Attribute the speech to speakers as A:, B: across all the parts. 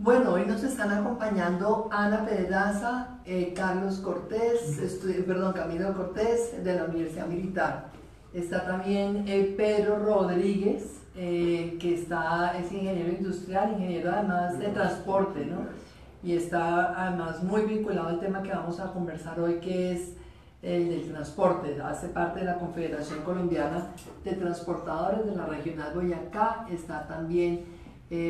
A: Bueno, hoy nos están acompañando Ana Pedraza, Carlos Cortés, Camilo Cortés de la Universidad Militar. Está también Pedro Rodríguez, es ingeniero industrial, ingeniero además de transporte, ¿no? Y está además muy vinculado al tema que vamos a conversar hoy, que es el del transporte. Hace parte de la Confederación Colombiana de Transportadores de la Regional Boyacá. Está también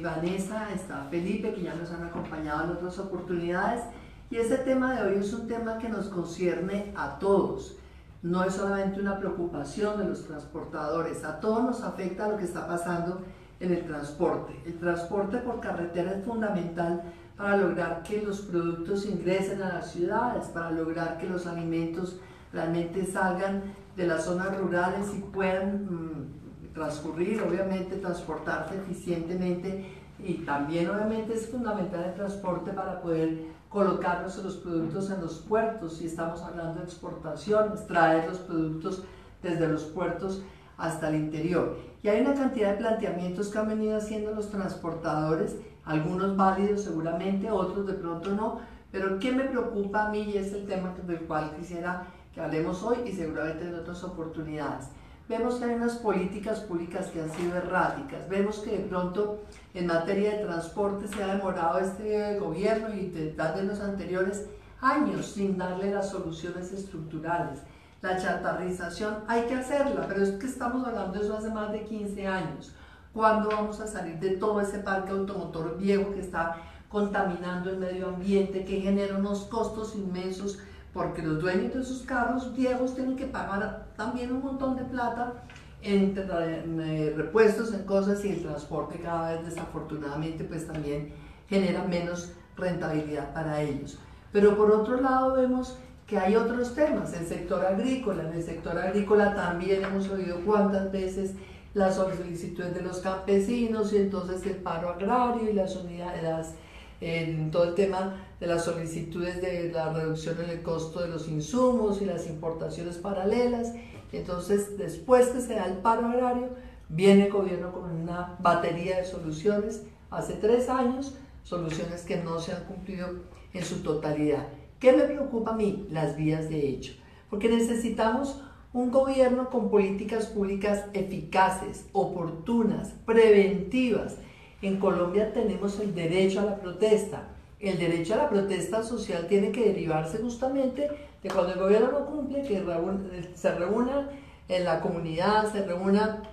A: Vanessa, está Felipe, que ya nos han acompañado en otras oportunidades, y este tema de hoy es un tema que nos concierne a todos. No es solamente una preocupación de los transportadores, a todos nos afecta lo que está pasando en el transporte. El transporte por carretera es fundamental para lograr que los productos ingresen a las ciudades, para lograr que los alimentos realmente salgan de las zonas rurales y puedan transcurrir, obviamente transportarse eficientemente, y también obviamente es fundamental el transporte para poder colocar nuestros productos en los puertos. Si estamos hablando de exportaciones, traer los productos desde los puertos hasta el interior. Y hay una cantidad de planteamientos que han venido haciendo los transportadores, algunos válidos seguramente, otros de pronto no, pero ¿qué me preocupa a mí? Y es el tema del cual quisiera que hablemos hoy y seguramente en otras oportunidades. Vemos que hay unas políticas públicas que han sido erráticas, vemos que de pronto en materia de transporte se ha demorado este gobierno y de los anteriores años sin darle las soluciones estructurales. La chatarrización hay que hacerla, pero es que estamos hablando de eso hace más de 15 años. ¿Cuándo vamos a salir de todo ese parque automotor viejo que está contaminando el medio ambiente, que genera unos costos inmensos? Porque los dueños de esos carros viejos tienen que pagar también un montón de plata en repuestos, en cosas, y el transporte cada vez desafortunadamente pues también genera menos rentabilidad para ellos. Pero por otro lado vemos que hay otros temas, el sector agrícola. En el sector agrícola también hemos oído cuántas veces las solicitudes de los campesinos, y entonces el paro agrario y las unidades, en todo el tema de las solicitudes de la reducción en el costo de los insumos y las importaciones paralelas. Entonces, después que se da el paro agrario, viene el gobierno con una batería de soluciones, hace 3 años, soluciones que no se han cumplido en su totalidad. ¿Qué me preocupa a mí? Las vías de hecho, porque necesitamos un gobierno con políticas públicas eficaces, oportunas, preventivas. En Colombia tenemos el derecho a la protesta. El derecho a la protesta social tiene que derivarse justamente de cuando el gobierno no cumple, que se reúna en la comunidad, se reúna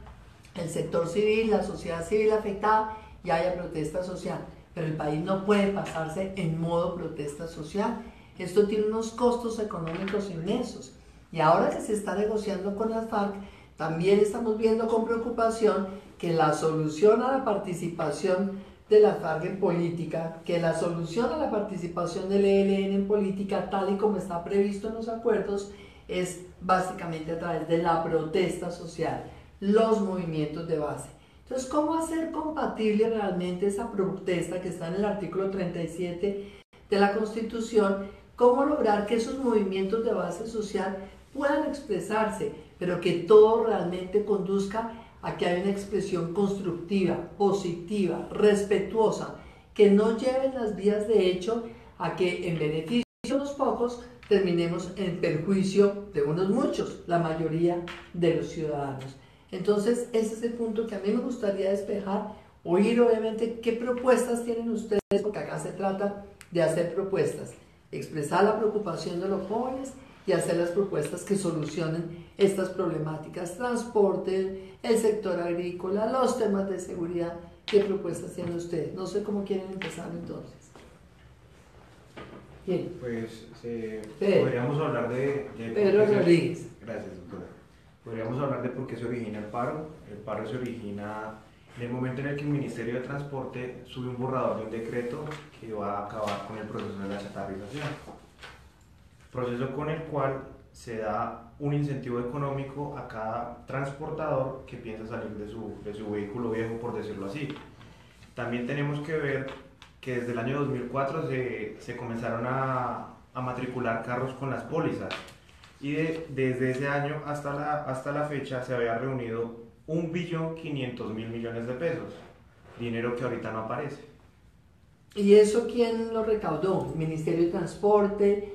A: el sector civil, la sociedad civil afectada, y haya protesta social. Pero el país no puede pasarse en modo protesta social. Esto tiene unos costos económicos inmensos. Y ahora que se está negociando con las FARC, también estamos viendo con preocupación que la solución a la participación de la FARC en política, que la solución a la participación del ELN en política, tal y como está previsto en los acuerdos, es básicamente a través de la protesta social, los movimientos de base. Entonces, ¿cómo hacer compatible realmente esa protesta que está en el artículo 37 de la Constitución? ¿Cómo lograr que esos movimientos de base social puedan expresarse, pero que todo realmente conduzca a que haya una expresión constructiva, positiva, respetuosa, que no lleven las vías de hecho a que en beneficio de unos pocos terminemos en perjuicio de unos muchos, la mayoría de los ciudadanos? Entonces, ese es el punto que a mí me gustaría despejar, oír obviamente qué propuestas tienen ustedes, porque acá se trata de hacer propuestas, expresar la preocupación de los jóvenes y hacer las propuestas que solucionen estas problemáticas: transporte, el sector agrícola, los temas de seguridad. ¿Qué propuestas tienen ustedes? No sé cómo quieren empezar entonces. Bien.
B: Pues podríamos hablar de
A: Pedro Rodríguez.
B: Gracias, doctora. Podríamos hablar de por qué se origina el paro. El paro se origina en el momento en el que el Ministerio de Transporte sube un borrador de un decreto que va a acabar con el proceso de la chatarrización. Proceso con el cual se da un incentivo económico a cada transportador que piensa salir de su vehículo viejo, por decirlo así. También tenemos que ver que desde el año 2004 se comenzaron a matricular carros con las pólizas, y desde ese año hasta la fecha se había reunido 1.500.000.000.000 de pesos, dinero que ahorita no aparece.
A: ¿Y eso quién lo recaudó? ¿El Ministerio de Transporte?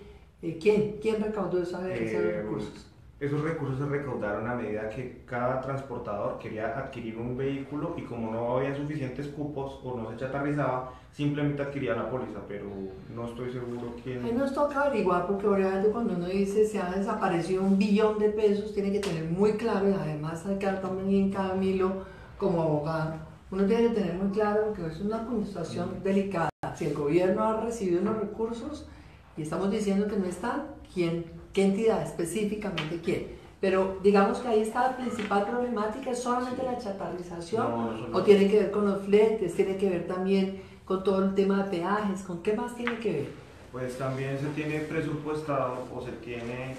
A: ¿Quién recaudó esos recursos?
B: Esos recursos se recaudaron a medida que cada transportador quería adquirir un vehículo y como no había suficientes cupos o no se chatarrizaba, simplemente adquiría la póliza, pero no estoy seguro quién...
A: Ahí nos toca averiguar porque obviamente cuando uno dice se ha desaparecido 1 billón de pesos, tiene que tener muy claro, y además hay que dar también Camilo como abogado, uno tiene que tener muy claro porque es una situación delicada. Si el gobierno ha recibido unos recursos y estamos diciendo que no están, ¿qué entidad específicamente quién? Pero digamos que ahí está la principal problemática, ¿es solamente la chatarrización?
B: No.
A: ¿O tiene que ver con los fletes, tiene que ver también con todo el tema de peajes, con qué más tiene que ver?
B: Pues también se tiene presupuestado o se tiene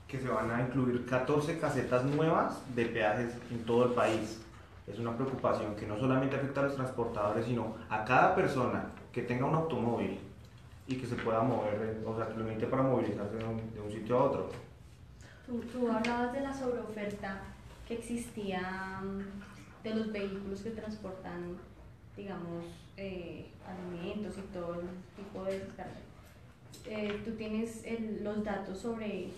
B: que se van a incluir 14 casetas nuevas de peajes en todo el país. Es una preocupación que no solamente afecta a los transportadores, sino a cada persona que tenga un automóvil y que se pueda mover, o sea, que lo necesite para movilizarse de un sitio a otro.
C: Tú hablabas de la sobreoferta que existía de los vehículos que transportan, digamos, alimentos y todo el tipo de descarga. ¿Tú tienes los datos sobre,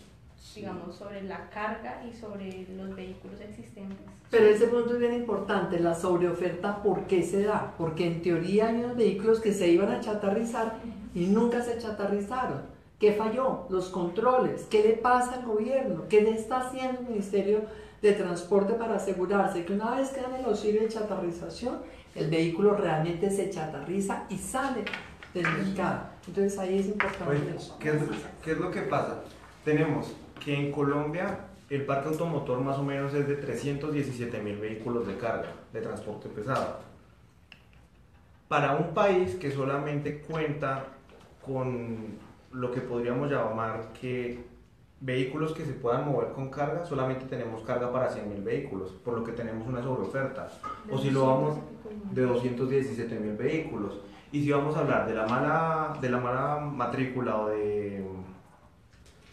C: digamos, sobre la carga y sobre los vehículos existentes?
A: Pero ese punto es bien importante, la sobreoferta, ¿por qué se da? Porque en teoría hay unos vehículos que se iban a chatarrizar y nunca se chatarrizaron. ¿Qué falló? Los controles. ¿Qué le pasa al gobierno? ¿Qué le está haciendo el Ministerio de Transporte para asegurarse que una vez que dan el auxilio de chatarrización, el vehículo realmente se chatarriza y sale del mercado? Entonces ahí es importante eso.
B: ¿Qué es lo que pasa? Tenemos que en Colombia el parque automotor más o menos es de 317.000 vehículos de carga, de transporte pesado. Para un país que solamente cuenta con lo que podríamos llamar que vehículos que se puedan mover con carga, solamente tenemos carga para 100.000 vehículos, por lo que tenemos una sobreoferta. O si lo vamos de 217.000 vehículos. Y si vamos a hablar de la mala matrícula o de,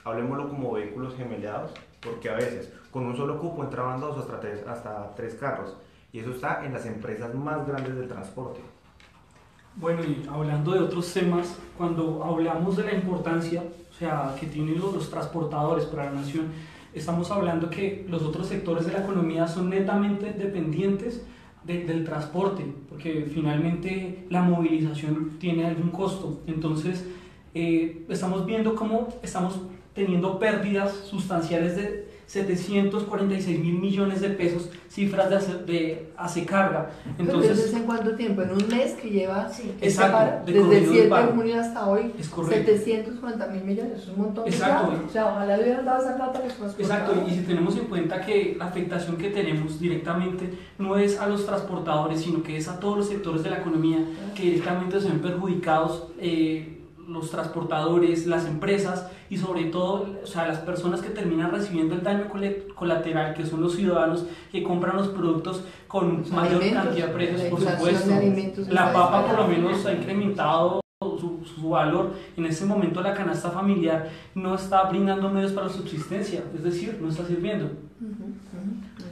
B: hablemoslo como vehículos gemelados, porque a veces con un solo cupo entraban 2 hasta 3 carros, y eso está en las empresas más grandes del transporte.
D: Bueno, y hablando de otros temas, cuando hablamos de la importancia, o sea, que tienen los transportadores para la nación, estamos hablando que los otros sectores de la economía son netamente dependientes del transporte, porque finalmente la movilización tiene algún costo. Entonces, estamos viendo cómo estamos teniendo pérdidas sustanciales de 746.000 millones de pesos, cifras de Asecarga.
A: Entonces, ¿en cuánto tiempo? ¿En un mes que lleva?
C: Sí.
D: Exacto,
A: desde el 7 de junio hasta hoy,
D: es correcto.
A: 740.000 millones, es un montón de
D: Exacto.
A: plata. O sea, ojalá le hubieran dado esa plata a los transportadores.
D: Exacto, y si tenemos en cuenta que la afectación que tenemos directamente no es a los transportadores, sino que es a todos los sectores de la economía que directamente se ven perjudicados, los transportadores, las empresas y sobre todo, o sea, las personas que terminan recibiendo el daño colateral, que son los ciudadanos que compran los productos con mayor cantidad de precios, por supuesto. La papa por lo menos ha incrementado su valor. En ese momento la canasta familiar no está brindando medios para su subsistencia, es decir, no está sirviendo.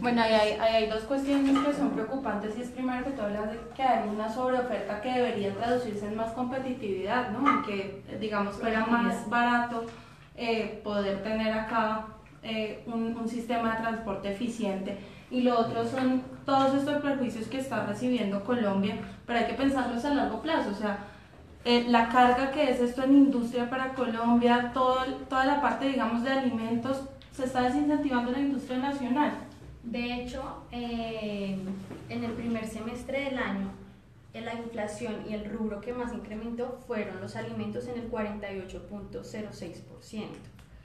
C: Bueno, hay dos cuestiones que son preocupantes, y es primero que tú hablas de que hay una sobreoferta que debería traducirse en más competitividad, ¿no? En que, digamos, fuera más barato poder tener acá un sistema de transporte eficiente. Y lo otro son todos estos perjuicios que está recibiendo Colombia, pero hay que pensarlos a largo plazo, o sea, la carga que es esto en industria para Colombia, toda la parte, digamos, de alimentos, se está desincentivando la industria nacional.
E: De hecho, en el primer semestre del año, la inflación y el rubro que más incrementó fueron los alimentos en el 48.06%.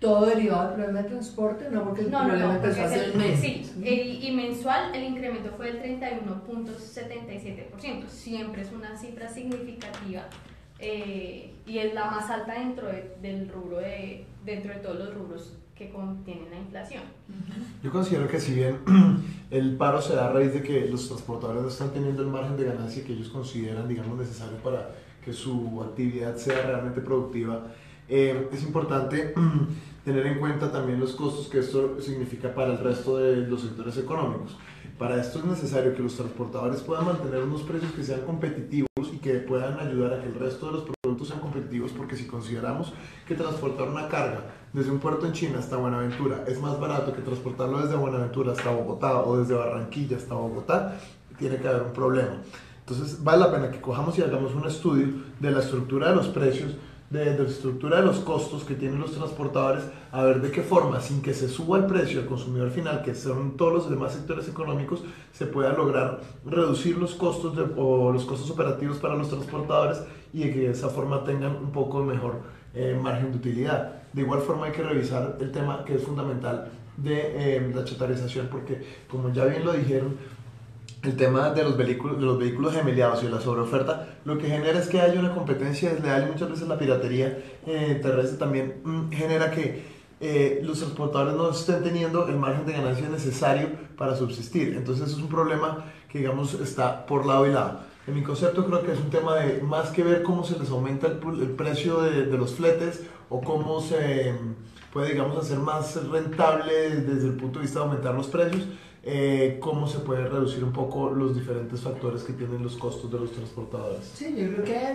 A: ¿Todo derivado del problema de transporte? No, porque el problema empezó hace el mes.
E: Sí, y mensual el incremento fue del 31.77%. Siempre es una cifra significativa y es la más alta dentro del rubro dentro de todos los rubros que contienen la inflación.
F: Yo considero que si bien el paro se da a raíz de que los transportadores no están teniendo el margen de ganancia que ellos consideran, digamos, necesario para que su actividad sea realmente productiva, es importante tener en cuenta también los costos que esto significa para el resto de los sectores económicos. Para esto es necesario que los transportadores puedan mantener unos precios que sean competitivos y que puedan ayudar a que el resto de los productos sean competitivos, porque si consideramos que transportar una carga desde un puerto en China hasta Buenaventura es más barato que transportarlo desde Buenaventura hasta Bogotá o desde Barranquilla hasta Bogotá, tiene que haber un problema. Entonces vale la pena que cojamos y hagamos un estudio de la estructura de los precios, de la estructura de los costos que tienen los transportadores, a ver de qué forma, sin que se suba el precio al consumidor final, que son todos los demás sectores económicos, se pueda lograr reducir los costos o los costos operativos para los transportadores y de que de esa forma tengan un poco mejor margen de utilidad. De igual forma hay que revisar el tema que es fundamental de la chatarización, porque como ya bien lo dijeron, el tema de los vehículos gemeliados y de la sobreoferta lo que genera es que haya una competencia desleal, y muchas veces la piratería terrestre también genera que los transportadores no estén teniendo el margen de ganancia necesario para subsistir. Entonces es un problema que, digamos, está por lado y lado. En mi concepto creo que es un tema de más que ver cómo se les aumenta el precio de los fletes o cómo se puede, digamos, hacer más rentable desde el punto de vista de aumentar los precios, cómo se puede reducir un poco los diferentes factores que tienen los costos de los transportadores.
A: Sí, yo creo que hay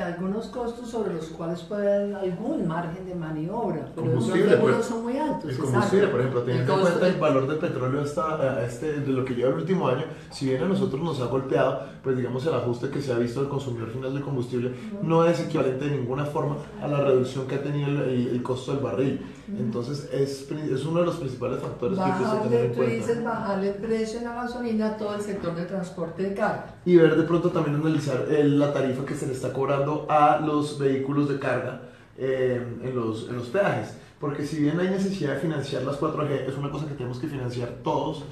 A: algunos costos sobre los cuales puede haber algún margen de maniobra, pero algunos son muy altos.
F: El combustible, por ejemplo, teniendo en cuenta el valor del petróleo de lo que lleva el último año, si bien a nosotros nos ha golpeado, pues digamos el ajuste que se ha visto del consumidor final del combustible no es equivalente de ninguna forma a la reducción que ha tenido el costo del barril. Entonces es uno de los principales factores que hay que tener en cuenta.
A: Tú dices bajarle el precio en la gasolina a todo el sector de transporte de carga.
F: Y ver de pronto también analizar la tarifa que se le está cobrando a los vehículos de carga en los peajes. Porque si bien hay necesidad de financiar las 4G, es una cosa que tenemos que financiar todos,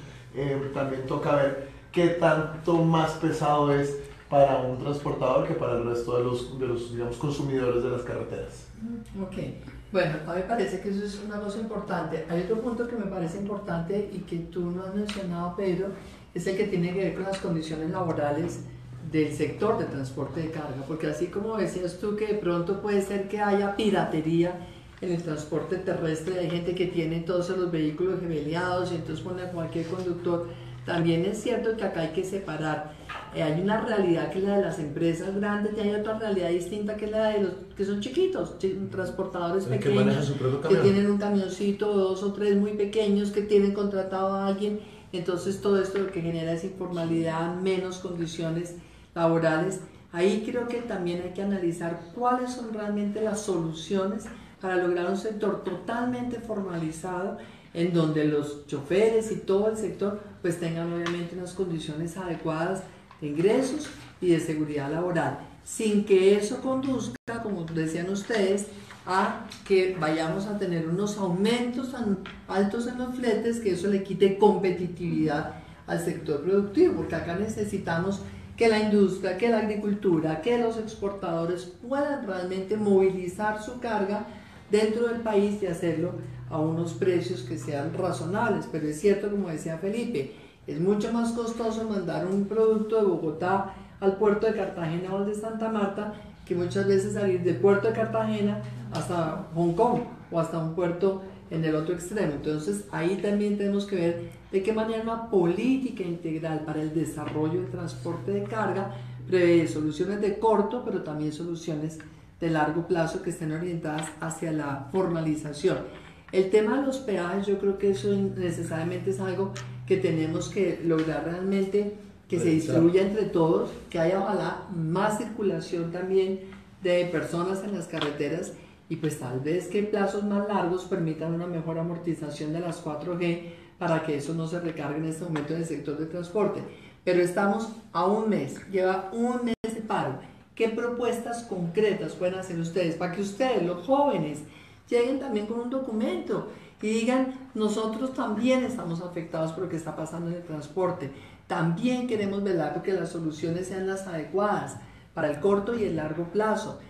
F: también toca ver qué tanto más pesado es para un transportador que para el resto de los digamos, consumidores de las carreteras.
A: Ok. Bueno, a mí me parece que eso es una cosa importante. Hay otro punto que me parece importante y que tú no has mencionado, Pedro, es el que tiene que ver con las condiciones laborales del sector de transporte de carga, porque así como decías tú que de pronto puede ser que haya piratería en el transporte terrestre, hay gente que tiene todos los vehículos gemeliados y entonces pone a cualquier conductor. También es cierto que acá hay que separar. Hay una realidad que es la de las empresas grandes y hay otra realidad distinta que es la de los que son chiquitos, transportadores pequeños, que tienen un camioncito o 2 o 3 muy pequeños que tienen contratado a alguien. Entonces todo esto lo que genera es informalidad, menos condiciones laborales. Ahí creo que también hay que analizar cuáles son realmente las soluciones para lograr un sector totalmente formalizado, en donde los choferes y todo el sector pues tengan obviamente unas condiciones adecuadas de ingresos y de seguridad laboral, sin que eso conduzca, como decían ustedes, a que vayamos a tener unos aumentos tan altos en los fletes que eso le quite competitividad al sector productivo, porque acá necesitamos que la industria, que la agricultura, que los exportadores puedan realmente movilizar su carga dentro del país y hacerlo a unos precios que sean razonables. Pero es cierto, como decía Felipe, es mucho más costoso mandar un producto de Bogotá al puerto de Cartagena o al de Santa Marta que muchas veces salir del puerto de Cartagena hasta Hong Kong o hasta un puerto en el otro extremo. Entonces ahí también tenemos que ver de qué manera una política integral para el desarrollo del transporte de carga prevé soluciones de corto pero también soluciones de largo plazo que estén orientadas hacia la formalización. El tema de los peajes, yo creo que eso necesariamente es algo que tenemos que lograr realmente que se distribuya entre todos, que haya ojalá más circulación también de personas en las carreteras y pues tal vez que plazos más largos permitan una mejor amortización de las 4G para que eso no se recargue en este momento en el sector de transporte. Pero estamos a un mes, lleva un mes de paro. ¿Qué propuestas concretas pueden hacer ustedes para que ustedes, los jóvenes, lleguen también con un documento y digan, nosotros también estamos afectados por lo que está pasando en el transporte, también queremos velar porque las soluciones sean las adecuadas para el corto y el largo plazo,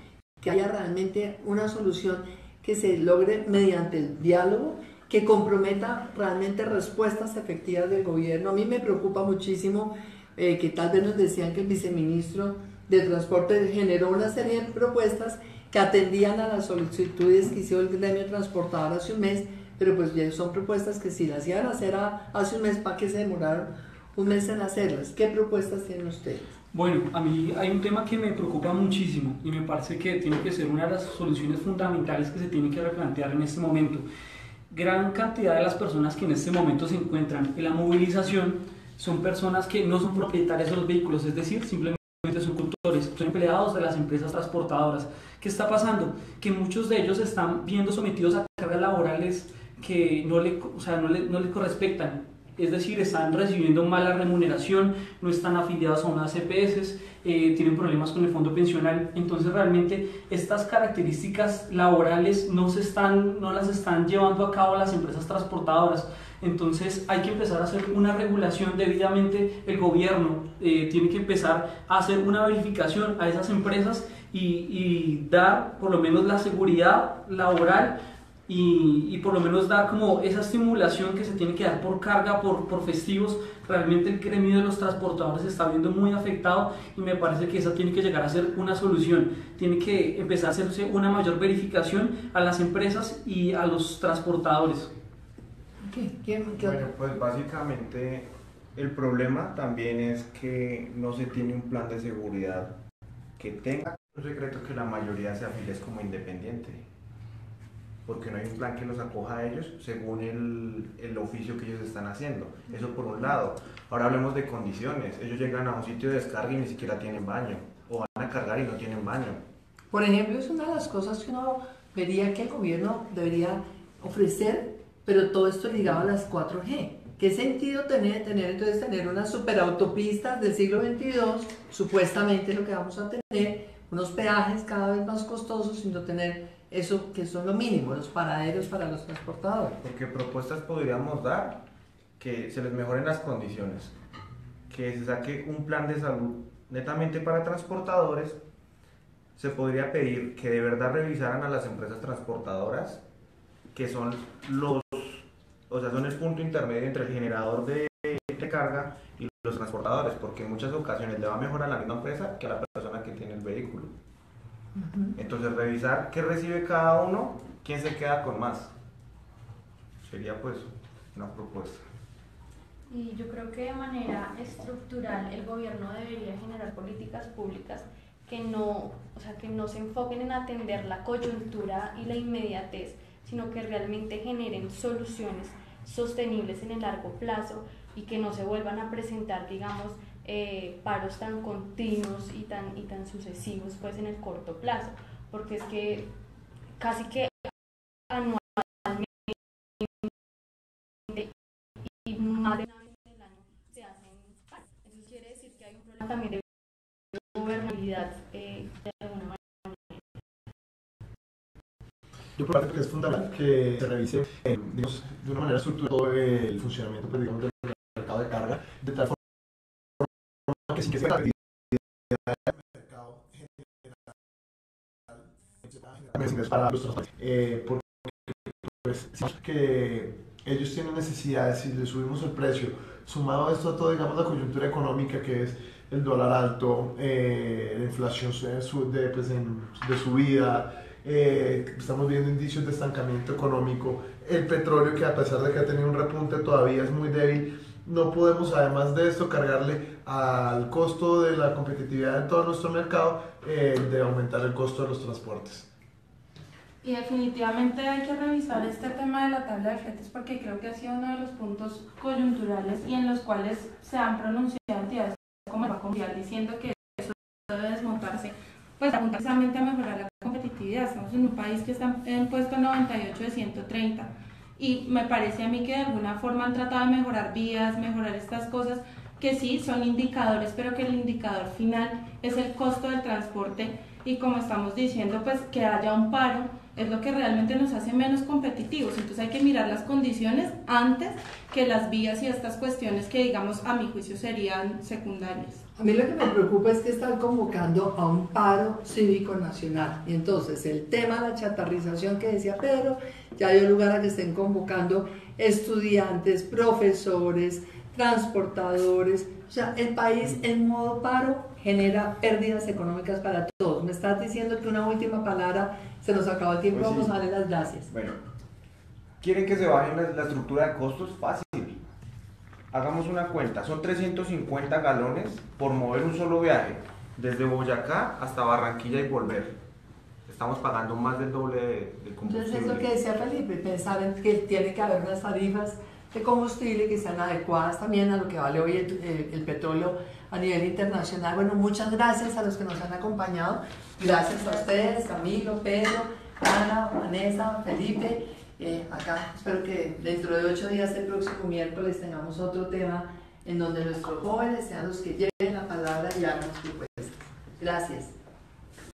A: que haya realmente una solución que se logre mediante el diálogo, que comprometa realmente respuestas efectivas del gobierno? A mí me preocupa muchísimo que tal vez nos decían que el viceministro de Transporte generó una serie de propuestas que atendían a las solicitudes que hizo el gremio transportador hace un mes, pero pues ya son propuestas que si las iban a hacer hace un mes, ¿para qué se demoraron un mes en hacerlas? ¿Qué propuestas tienen ustedes?
D: Bueno, a mí hay un tema que me preocupa muchísimo y me parece que tiene que ser una de las soluciones fundamentales que se tiene que replantear en este momento. Gran cantidad de las personas que en este momento se encuentran en la movilización son personas que no son propietarias de los vehículos, es decir, simplemente son conductores, son empleados de las empresas transportadoras. ¿Qué está pasando? Que muchos de ellos están viendo sometidos a cargas laborales que no le correspetan. Es decir, están recibiendo mala remuneración, no están afiliados a unas EPS, tienen problemas con el fondo pensional. Entonces realmente estas características laborales no las están llevando a cabo las empresas transportadoras. Entonces hay que empezar a hacer una regulación debidamente. El gobierno tiene que empezar a hacer una verificación a esas empresas y dar por lo menos la seguridad laboral y por lo menos dar como esa estimulación que se tiene que dar por carga, por festivos. Realmente el gremio de los transportadores se está viendo muy afectado y me parece que esa tiene que llegar a ser una solución. Tiene que empezar a hacerse una mayor verificación a las empresas y a los transportadores.
B: Bueno, pues básicamente el problema también es que no se tiene un plan de seguridad que tenga un secreto que la mayoría se afilie como independiente, porque no hay un plan que los acoja a ellos según el oficio que ellos están haciendo. Eso por un lado. Ahora hablemos de condiciones. Ellos llegan a un sitio de descarga y ni siquiera tienen baño, o van a cargar y no tienen baño.
A: Por ejemplo, es una de las cosas que uno vería que el gobierno debería ofrecer, pero todo esto ligado a las 4G. ¿Qué sentido entonces tener unas superautopistas del siglo XXII, supuestamente lo que vamos a tener, unos peajes cada vez más costosos, sino tener eso que son lo mínimo, los paraderos para los transportadores?
B: Porque propuestas podríamos dar que se les mejoren las condiciones, que se saque un plan de salud netamente para transportadores. Se podría pedir que de verdad revisaran a las empresas transportadoras, que son son el punto intermedio entre el generador de carga y los transportadores, porque en muchas ocasiones le va mejor a la misma empresa que a la persona que tiene el vehículo. Entonces revisar qué recibe cada uno, quién se queda con más. Sería pues una propuesta.
E: Y yo creo que de manera estructural el gobierno debería generar políticas públicas que no se enfoquen en atender la coyuntura y la inmediatez, sino que realmente generen soluciones sostenibles en el largo plazo y que no se vuelvan a presentar, digamos, paros tan continuos y tan sucesivos pues en el corto plazo, porque es que casi que anualmente y más de una vez en el año se hacen paros. Eso quiere decir que hay un problema también de gobernabilidad de alguna manera.
F: Yo creo que es fundamental que se revise digamos, de una manera estructurada todo el funcionamiento pues, digamos, del mercado de carga, de tal forma que sin que sea la actividad del mercado general para los transportes. Porque pues, si que ellos tienen necesidades, si le subimos el precio, sumado a esto a todo, digamos, la coyuntura económica que es el dólar alto, la inflación de subida, estamos viendo indicios de estancamiento económico, el petróleo que a pesar de que ha tenido un repunte todavía es muy débil. No podemos además de esto cargarle al costo de la competitividad de todo nuestro mercado de aumentar el costo de los transportes.
C: Y definitivamente hay que revisar este tema de la tabla de fletes, porque creo que ha sido uno de los puntos coyunturales y en los cuales se han pronunciado entidades como el Banco Mundial diciendo que eso debe desmontarse, pues apunta precisamente a mejorar la competitividad. Estamos en un país que está en puesto 98 de 130 y me parece a mí que de alguna forma han tratado de mejorar vías, mejorar estas cosas que sí son indicadores, pero que el indicador final es el costo del transporte, y como estamos diciendo, pues que haya un paro es lo que realmente nos hace menos competitivos. Entonces hay que mirar las condiciones antes que las vías y estas cuestiones que, digamos, a mi juicio serían secundarias.
A: A mí lo que me preocupa es que están convocando a un paro cívico nacional, y entonces el tema de la chatarrización que decía Pedro ya dio lugar a que estén convocando estudiantes, profesores, transportadores. O sea, el país en modo paro genera pérdidas económicas para todos. Me estás diciendo que una última palabra, se nos acabó el tiempo, pues sí. Vamos a darle las gracias.
B: Bueno, ¿quieren que se baje la estructura de costos? Fácil. Hagamos una cuenta, son 350 galones por mover un solo viaje, desde Boyacá hasta Barranquilla y volver. Estamos pagando más del doble de combustible.
A: Entonces es lo que decía Felipe, pensar en que tiene que haber unas tarifas de combustible que sean adecuadas también a lo que vale hoy el petróleo a nivel internacional. Bueno, muchas gracias a los que nos han acompañado. Gracias a ustedes, Camilo, Pedro, Ana, Vanessa, Felipe. Acá espero que dentro de 8 días, el próximo miércoles, tengamos otro tema en donde nuestros jóvenes sean los que lleven la palabra y hagan las propuestas. Gracias.